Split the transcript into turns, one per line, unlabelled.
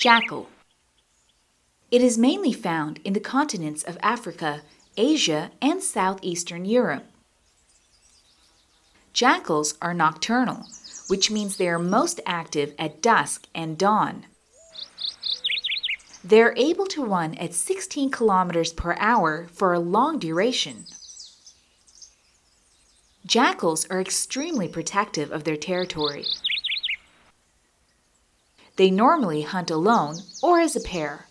Jackal. It is mainly found in the continents of Africa, Asia, and southeastern Europe. Jackals are nocturnal, which means they are most active at dusk and dawn. They are able to run at 16 kilometers per hour for a long duration. Jackals are extremely protective of their territory. They normally hunt alone or as a pair.